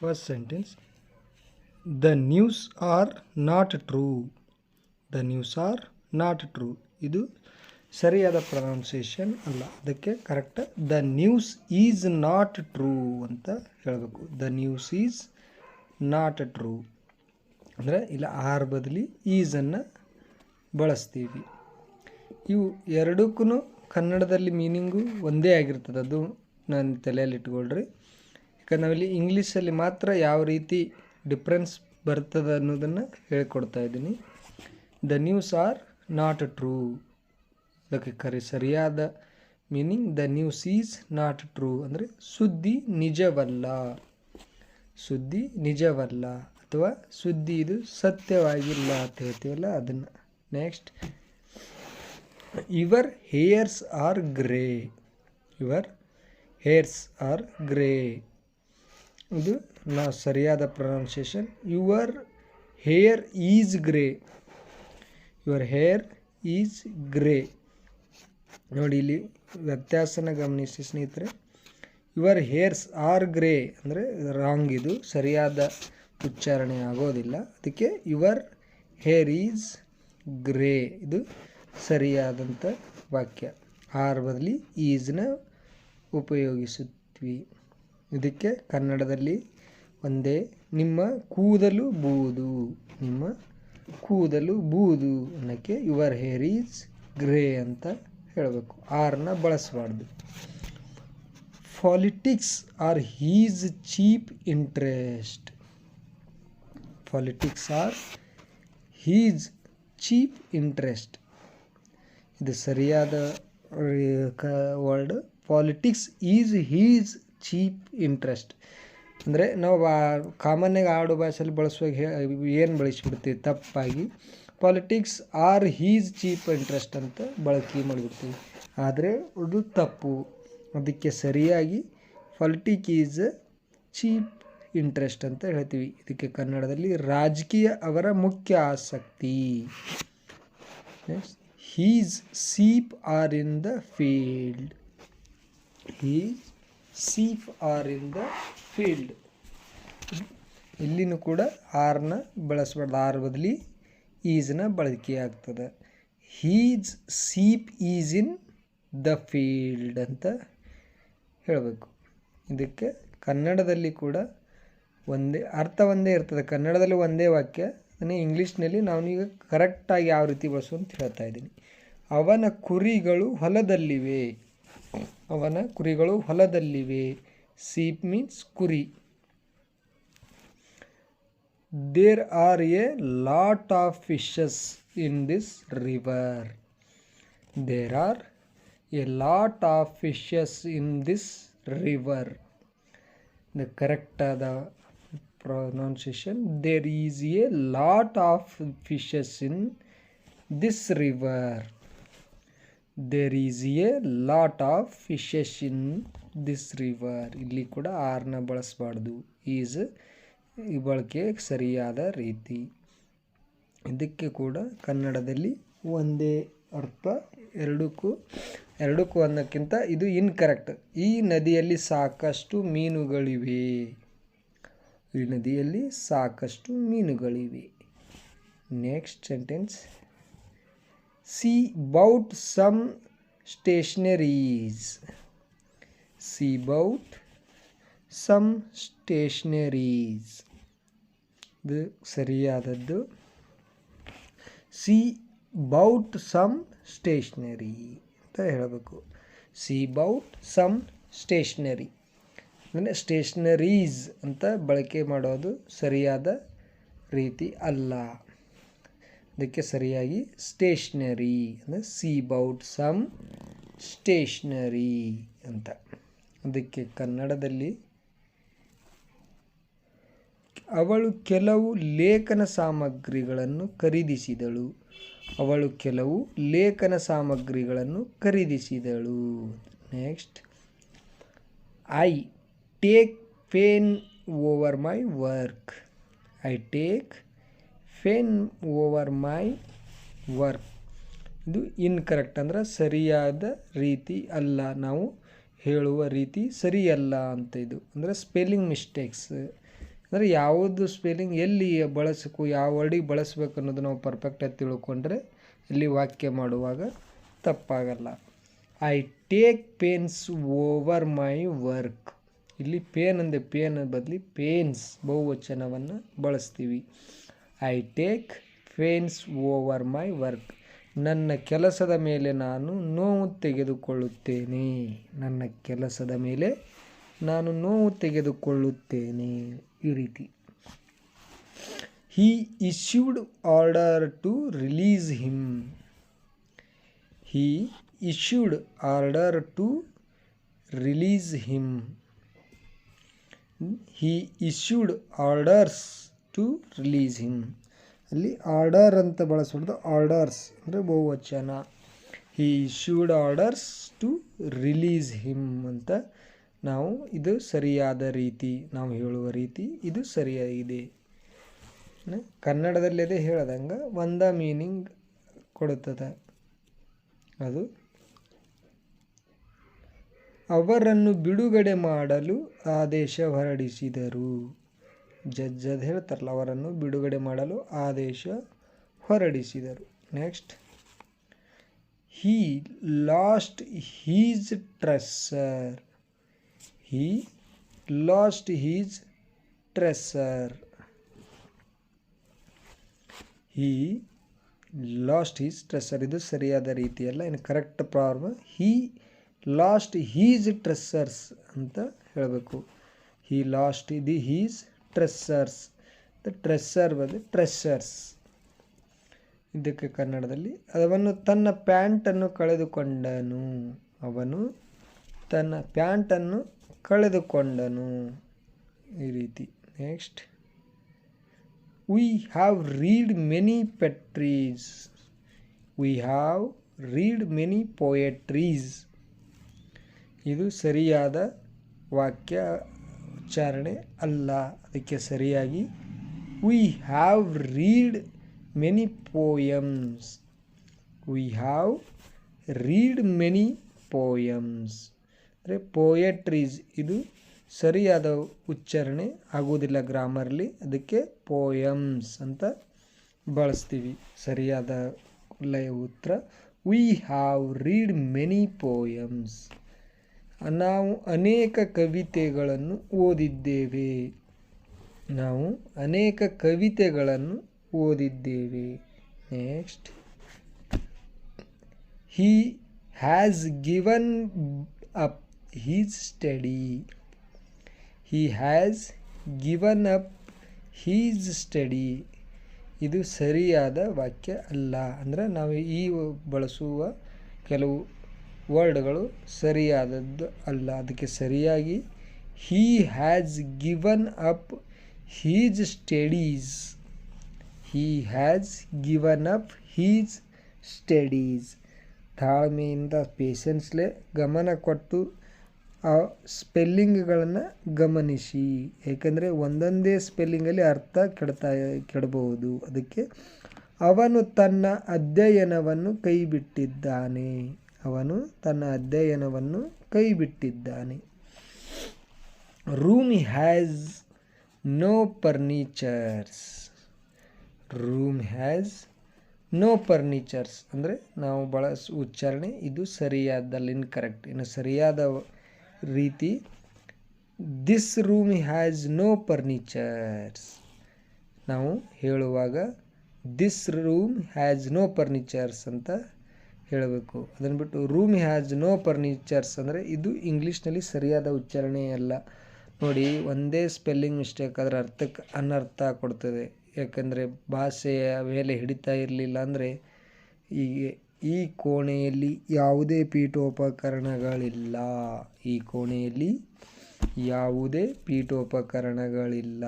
First sentence, the news are not true. The news are not true ಇದು ಸರಿಯಾದ pronunciation ಅಲ್ಲ. ಅದಕ್ಕೆ correct the news is not true ಅಂತ ಹೇಳಬೇಕು. The news is not true ಅಂದರೆ ಇಲ್ಲ ಆರ್ ಬದಲಿ ಈಸನ್ನು ಬಳಸ್ತೀವಿ. ಇವು ಎರಡಕ್ಕೂ ಕನ್ನಡದಲ್ಲಿ ಮೀನಿಂಗು ಒಂದೇ ಆಗಿರ್ತದೆ. ಅದು ನಾನು ತಲೆಯಲ್ಲಿ ಇಟ್ಕೊಳ್ರಿ. ಯಾಕಂದ್ರೆ ನಾವಿಲ್ಲಿ ಇಂಗ್ಲೀಷಲ್ಲಿ ಮಾತ್ರ ಯಾವ ರೀತಿ ಡಿಫ್ರೆನ್ಸ್ ಬರ್ತದೆ ಅನ್ನೋದನ್ನು ಹೇಳ್ಕೊಡ್ತಾ ಇದ್ದೀನಿ. The news are not true ಅದಕ್ಕೆ ಸರಿಯಾದ meaning the news is not true ಅಂದರೆ ಸುದ್ದಿ ನಿಜವಲ್ಲ. ಸುದ್ದಿ ನಿಜವಲ್ಲ ಅಥವಾ ಸುದ್ದಿ ಇದು ಸತ್ಯವಾಗಿಲ್ಲ ಅಂತ ಹೇಳ್ತೀವಲ್ಲ ಅದನ್ನು. Next, your hairs are grey. Your hairs are grey ಇದು ಸರಿಯಾದ pronunciation. Your hair is grey. Your hair is grey ನೋಡಿ, ಇಲ್ಲಿ ವ್ಯತ್ಯಾಸನ ಗಮನಿಸಿ ಸ್ನೇಹಿತರೆ. ಯುವರ್ ಹೇರ್ಸ್ ಆರ್ ಗ್ರೇ ಅಂದರೆ ರಾಂಗ್, ಇದು ಸರಿಯಾದ ಉಚ್ಚಾರಣೆ ಆಗೋದಿಲ್ಲ. ಅದಕ್ಕೆ ಯುವರ್ ಹೇರ್ ಈಸ್ ಗ್ರೇ ಇದು ಸರಿಯಾದಂಥ ವಾಕ್ಯ. ಆರ್ ಬದಲಿ ಈಸ್ನ ಉಪಯೋಗಿಸುತ್ತೀವಿ. ಇದಕ್ಕೆ ಕನ್ನಡದಲ್ಲಿ ಒಂದೇ, ನಿಮ್ಮ ಕೂದಲು ಬೂದು. ನಿಮ್ಮ ಕೂದಲು ಬೂದು ಅನ್ನೋಕ್ಕೆ ಯುವರ್ ಹೇರ್ ಈಸ್ ಗ್ರೇ ಅಂತ ಹೇಳಬೇಕು. ಆರ್ನ ಬಳಸಬಾರ್ದು. Politics are his cheap interest. Politics are his cheap interest ಇದು ಸರಿಯಾದ word. Politics is his cheap interest ಅಂದರೆ ನಾವು ಕಾಮನ್ನಾಗಿ ಆಡು ಭಾಷೆಯಲ್ಲಿ ಬಳಸುವಾಗ ಏನು ಬಳಸಿಬಿಡ್ತೀವಿ ತಪ್ಪಾಗಿ, politics are his cheap interest ಅಂತ ಬಳಕೆ ಮಾಡಿಬಿಡ್ತೀವಿ. ಆದರೆ ಅದು ತಪ್ಪು. ಅದಕ್ಕೆ ಸರಿಯಾಗಿ ಪಾಲಿಟಿಕ್ ಈಸ್ ಚೀಪ್ ಇಂಟ್ರೆಸ್ಟ್ ಅಂತ ಹೇಳ್ತೀವಿ. ಇದಕ್ಕೆ ಕನ್ನಡದಲ್ಲಿ ರಾಜಕೀಯ ಅವರ ಮುಖ್ಯ ಆಸಕ್ತಿ. His sheep are in the field. His sheep are in the field ಇಲ್ಲಿನೂ ಕೂಡ ಆರ್ನ ಬಳಸಬಾರ್ದು. ಆರ್ ಬದಲಿ ಈಸ್ನ ಬಳಕೆ ಆಗ್ತದೆ. His sheep is in the field ಅಂತ ಹೇಳಬೇಕು. ಇದಕ್ಕೆ ಕನ್ನಡದಲ್ಲಿ ಕೂಡ ಒಂದೇ ಅರ್ಥ ಒಂದೇ ಇರ್ತದೆ. ಕನ್ನಡದಲ್ಲಿ ಒಂದೇ ವಾಕ್ಯ, ಅದನ್ನೇ ಇಂಗ್ಲೀಷ್ನಲ್ಲಿ ನಾವೀಗ ಕರೆಕ್ಟಾಗಿ ಯಾವ ರೀತಿ ಬಳಸು ಅಂತ ಹೇಳ್ತಾ ಇದ್ದೀನಿ. ಅವನ ಕುರಿಗಳು ಹೊಲದಲ್ಲಿವೆ. ಅವನ ಕುರಿಗಳು ಹೊಲದಲ್ಲಿವೆ. ಸೀಪ್ ಮೀನ್ಸ್ ಕುರಿ. There are a lot of fishes in this river. There are a lot of fishes in this river. The ಕರೆಕ್ಟಾದ pronunciation there is a lot of fishes in this river. There is a lot of fishes in this river. ಇಲ್ಲಿ ಕೂಡ ಆರ್ನ ಬಳಸಬಾರ್ದು. Is ಈ ಬಳಕೆ ಸರಿಯಾದ ರೀತಿ. ಇದಕ್ಕೆ ಕೂಡ ಕನ್ನಡದಲ್ಲಿ ಒಂದೇ ಅರ್ಥ. ಎರಡಕ್ಕೂ ಅನ್ನೋಕ್ಕಿಂತ ಇದು ಇನ್ಕರೆಕ್ಟ್. ಈ ನದಿಯಲ್ಲಿ ಸಾಕಷ್ಟು ಮೀನುಗಳಿವೆ. ಈ ನದಿಯಲ್ಲಿ ಸಾಕಷ್ಟು ಮೀನುಗಳಿವೆ. Next sentence, she bought some stationeries. She bought some stationeries ಇದು ಸರಿಯಾದದ್ದು. ಸಿ ಬೌಟ್ ಸಮ್ ಸ್ಟೇಷನರಿ ಅಂತ ಹೇಳಬೇಕು. ಸಿ ಬೌಟ್ ಸಮ್ ಸ್ಟೇಷನರಿ ಅಂದರೆ ಸ್ಟೇಷನರೀಸ್ ಅಂತ ಬಳಕೆ ಮಾಡೋದು ಸರಿಯಾದ ರೀತಿ ಅಲ್ಲ. ಅದಕ್ಕೆ ಸರಿಯಾಗಿ ಸ್ಟೇಷನರಿ ಅಂದರೆ ಸಿ ಬೌಟ್ ಸಮ್ ಸ್ಟೇಷನರಿ ಅಂತ. ಅದಕ್ಕೆ ಕನ್ನಡದಲ್ಲಿ ಅವಳು ಕೆಲವು ಲೇಖನ ಸಾಮಗ್ರಿಗಳನ್ನು ಖರೀದಿಸಿದಳು. ಅವಳು ಕೆಲವು ಲೇಖನ ಸಾಮಗ್ರಿಗಳನ್ನು ಖರೀದಿಸಿದಳು. Next, I take pain over my work. I take pain over my work ಇದು ಇನ್ಕರೆಕ್ಟ್ ಅಂದರೆ ಸರಿಯಾದ ರೀತಿ ಅಲ್ಲ. ನಾವು ಹೇಳುವ ರೀತಿ ಸರಿಯಲ್ಲ ಅಂತ ಇದು ಅಂದರೆ ಸ್ಪೆಲ್ಲಿಂಗ್ ಮಿಸ್ಟೇಕ್ಸ್ ಅಂದರೆ ಯಾವುದು ಸ್ಪೆಲ್ಲಿಂಗ್ ಎಲ್ಲಿ ಬಳಸಬೇಕು, ಯಾವ ವರ್ಡಿಗೆ ಬಳಸಬೇಕು ಅನ್ನೋದು ನಾವು ಪರ್ಫೆಕ್ಟಾಗಿ ತಿಳ್ಕೊಂಡ್ರೆ ಇಲ್ಲಿ ವಾಕ್ಯ ಮಾಡುವಾಗ ತಪ್ಪಾಗಲ್ಲ. I take pains over my work. ಇಲ್ಲಿ ಪೇನ್ ಅಂದೆ, ಪೇನ್ ಬದಲಿ ಪೇನ್ಸ್ ಬಹುವಚನವನ್ನು ಬಳಸ್ತೀವಿ. I take pains over my work. ನನ್ನ ಕೆಲಸದ ಮೇಲೆ ನಾನು ನೋವು ತೆಗೆದುಕೊಳ್ಳುತ್ತೇನೆ. ನನ್ನ ಕೆಲಸದ ಮೇಲೆ ನಾನು ನೋವು ತೆಗೆದುಕೊಳ್ಳುತ್ತೇನೆ. ಈ ರೀತಿ. He issued order to release him. He issued order to release him. He issued orders to release him. ಅಲ್ಲಿ ಆರ್ಡರ್ ಅಂತ ಬಳಸ್ಬಿಡ್ದು, ಆರ್ಡರ್ಸ್ ಅಂದರೆ ಬಹುವಚನ. He issued orders to release him ಅಂತ ನಾವು, ಇದು ಸರಿಯಾದ ರೀತಿ, ನಾವು ಹೇಳುವ ರೀತಿ ಇದು ಸರಿಯಾಗಿದೆ. ಕನ್ನಡದಲ್ಲೇ ಹೇಳ್ದಂಗೆ ಒಂದ ಮೀನಿಂಗ್ ಕೊಡುತ್ತದೆ. ಅದು ಅವರನ್ನು ಬಿಡುಗಡೆ ಮಾಡಲು ಆದೇಶ ಹೊರಡಿಸಿದರು. ಜಡ್ಜ್ ಅದು ಹೇಳ್ತಾರಲ್ಲ, ಅವರನ್ನು ಬಿಡುಗಡೆ ಮಾಡಲು ಆದೇಶ ಹೊರಡಿಸಿದರು. ನೆಕ್ಸ್ಟ್, ಹೀ ಲಾಸ್ಟ್ ಹೀಸ್ ಟ್ರೆಸರ್. ಹೀ ಲಾಸ್ಟ್ ಹೀಸ್ ಟ್ರೆಸರ್. ಹೀ ಲಾಸ್ಟ್ ಹೀಸ್ ಟ್ರೆಸರ್. ಇದು ಸರಿಯಾದ ರೀತಿಯಲ್ಲ, ಇನ್ನು ಕರೆಕ್ಟ್ ಪ್ರಾಬ್ಲಮ್ ಹೀ ಲಾಸ್ಟ್ ಹೀಸ್ ಟ್ರೆಸರ್ಸ್ ಅಂತ ಹೇಳಬೇಕು. ಹೀ last the he's treasures. Treasure ಬದಲು ಟ್ರೆಸರ್ಸ್. ಇದಕ್ಕೆ ಕನ್ನಡದಲ್ಲಿ ಅವನು ತನ್ನ ಪ್ಯಾಂಟನ್ನು ಕಳೆದುಕೊಂಡನು. ಅವನು ತನ್ನ ಪ್ಯಾಂಟನ್ನು ಕಳೆದುಕೊಂಡನು. ಈ ರೀತಿ. Next, we have read many poetries. We have read many poetries. ಇದು ಸರಿಯಾದ ವಾಕ್ಯ ಉಚ್ಚಾರಣೆ ಅಲ್ಲ. ಅದಕ್ಕೆ ಸರಿಯಾಗಿ we have read many poems. We have read many poems ಅಂದರೆ ಪೋಯಟ್ರೀಸ್. ಇದು ಸರಿಯಾದ ಉಚ್ಚಾರಣೆ ಆಗುವುದಿಲ್ಲ ಗ್ರಾಮರ್ಲಿ, ಅದಕ್ಕೆ ಪೋಯಮ್ಸ್ ಅಂತ ಬಳಸ್ತೀವಿ. ಸರಿಯಾದ ಉತ್ತರ we have read many poems. ನಾವು ಅನೇಕ ಕವಿತೆಗಳನ್ನು ಓದಿದ್ದೇವೆ. ನಾವು ಅನೇಕ ಕವಿತೆಗಳನ್ನು ಓದಿದ್ದೇವೆ. Next, he has given up his study. He has given up his study. ಇದು ಸರಿಯಾದ ವಾಕ್ಯ ಅಲ್ಲ. ಅಂದರೆ ನಾವು ಈ ಬಳಸುವ ಕೆಲವು ವರ್ಡ್ಗಳು ಸರಿಯಾದದ್ದು ಅಲ್ಲ. ಅದಕ್ಕೆ ಸರಿಯಾಗಿ he has given up his studies. He has given up his studies. ತಾಳ್ಮೆಯಿಂದ ಪೇಷನ್ಸ್ಲೆ ಗಮನ ಕೊಟ್ಟು ಆ ಸ್ಪೆಲ್ಲಿಂಗ್ಗಳನ್ನು ಗಮನಿಸಿ. ಏಕೆಂದರೆ ಒಂದೊಂದೇ ಸ್ಪೆಲ್ಲಿಂಗಲ್ಲಿ ಅರ್ಥ ಕೆಡಬಹುದು. ಅದಕ್ಕೆ ಅವನು ತನ್ನ ಅಧ್ಯಯನವನ್ನು ಕೈಬಿಟ್ಟಿದ್ದಾನೆ. ಅವನು ತನ್ನ ಅಧ್ಯಯನವನ್ನು ಕೈಬಿಟ್ಟಿದ್ದಾನೆ. Room has no furnitures. Room has no furnitures ಅಂದರೆ ನಾವು ಬಳಸುವ ಉಚ್ಚಾರಣೆ ಇದು ಸರಿಯಾದಲ್ಲ, ಇನ್ಕರೆಕ್ಟ್. ಇನ್ನು ಸರಿಯಾದ ರೀತಿ this room has no furnitures. ನಾವು ಹೇಳುವಾಗ this room has no furnitures ಅಂತ ಹೇಳಬೇಕು. ಅದನ್ನು ಬಿಟ್ಟು ರೂಮ್ ಹ್ಯಾಸ್ ನೋ ಫರ್ನಿಚರ್ಸ್ ಅಂದರೆ ಇದು ಇಂಗ್ಲೀಷ್ನಲ್ಲಿ ಸರಿಯಾದ ಉಚ್ಚಾರಣೆ ಅಲ್ಲ. ನೋಡಿ, ಒಂದೇ ಸ್ಪೆಲ್ಲಿಂಗ್ ಮಿಸ್ಟೇಕ್ ಅದರ ಅರ್ಥಕ್ಕೆ ಅನರ್ಥ ಕೊಡ್ತದೆ. ಯಾಕಂದರೆ ಭಾಷೆಯ ಮೇಲೆ ಹಿಡಿತಾ ಇರಲಿಲ್ಲ ಅಂದರೆ ಈ ಕೋಣೆಯಲ್ಲಿ ಯಾವುದೇ ಪೀಠೋಪಕರಣಗಳಿಲ್ಲ. ಈ ಕೋಣೆಯಲ್ಲಿ ಯಾವುದೇ ಪೀಠೋಪಕರಣಗಳಿಲ್ಲ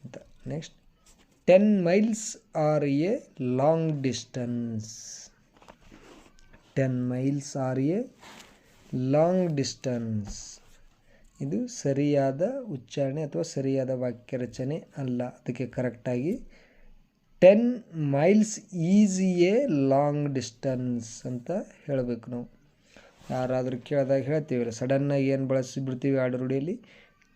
ಅಂತ. Next, 10 miles are a long distance. 10 miles are a long distance. ಇದು ಸರಿಯಾದ ಉಚ್ಚಾರಣೆ ಅಥವಾ ಸರಿಯಾದ ವಾಕ್ಯ ರಚನೆ ಅಲ್ಲ. ಅದಕ್ಕೆ ಕರೆಕ್ಟಾಗಿ 10 miles is a long distance ಅಂತ ಹೇಳಬೇಕು. ನಾವು ಯಾರಾದರೂ ಕೇಳಿದಾಗ ಹೇಳ್ತೀವಿ, ಸಡನ್ನಾಗಿ ಏನು ಬಳಸಿಬಿಡ್ತೀವಿ ಆಡು ರೂಢಿಯಲ್ಲಿ,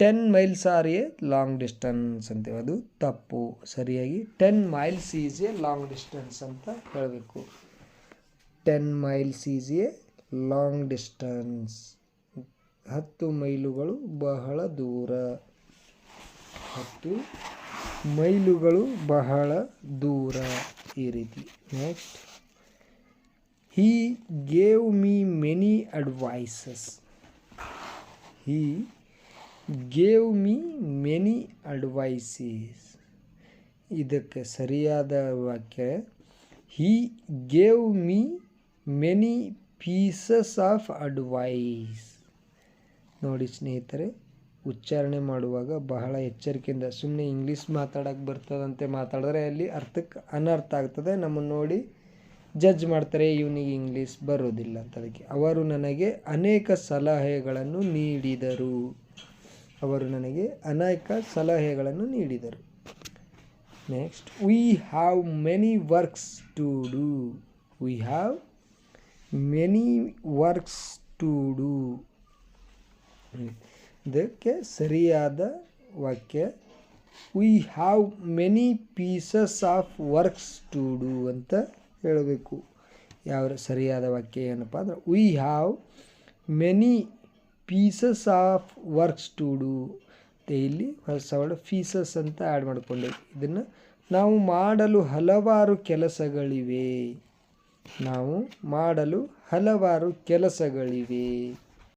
10 miles are a long distance ಅಂತೇವೆ, ಅದು ತಪ್ಪು. ಸರಿಯಾಗಿ 10 miles is a long distance ಅಂತ ಹೇಳಬೇಕು. 10 miles is a long distance. 10 ಮೈಲುಗಳು ಬಹಳ ದೂರ. 10 ಮೈಲುಗಳು ಬಹಳ ದೂರ, ಈ ರೀತಿ. Next, he gave me many advices. He gave me many advices. ಇದಕ್ಕೆ ಸರಿಯಾದ ವಾಕ್ಯ he gave me many pieces of advice. ನೋಡಿ ಸ್ನೇಹಿತರೆ, ಉಚ್ಚಾರಣೆ ಮಾಡುವಾಗ ಬಹಳ ಎಚ್ಚರಿಕೆಯಿಂದ, ಸುಮ್ಮನೆ ಇಂಗ್ಲೀಷ್ ಮಾತಾಡೋಕ್ಕೆ ಬರ್ತದಂತೆ ಮಾತಾಡಿದ್ರೆ ಅಲ್ಲಿ ಅರ್ಥಕ್ಕೆ ಅನರ್ಥ ಆಗ್ತದೆ. ನಮ್ಮನ್ನು ನೋಡಿ ಜಡ್ಜ್ ಮಾಡ್ತಾರೆ, ಇವನಿಗೆ ಇಂಗ್ಲೀಷ್ ಬರೋದಿಲ್ಲ ಅಂತ. ಅದಕ್ಕೆ ಅವರು ನನಗೆ ಅನೇಕ ಸಲಹೆಗಳನ್ನು ನೀಡಿದರು. ಅವರು ನನಗೆ ಅನೇಕ ಸಲಹೆಗಳನ್ನು ನೀಡಿದರು. Next, we have many works to do. We have many works to do. ಇದಕ್ಕೆ ಸರಿಯಾದ ವಾಕ್ಯ we have many pieces of works to do ಅಂತ ಹೇಳಬೇಕು. ಯಾವ ಸರಿಯಾದ ವಾಕ್ಯ ಏನಪ್ಪ ಅಂದ್ರೆ we have many pieces of works to do. ಇಲ್ಲಿ ಹೊಸ ವರ್ಡ್ ಪೀಸಸ್ ಅಂತ ಆ್ಯಡ್ ಮಾಡಿಕೊಂಡೆ. ಇದನ್ನು ನಾವು ಮಾಡಲು ಹಲವಾರು ಕೆಲಸಗಳಿವೆ. ನಾವು ಮಾಡಲು ಹಲವಾರು ಕೆಲಸಗಳಿವೆ.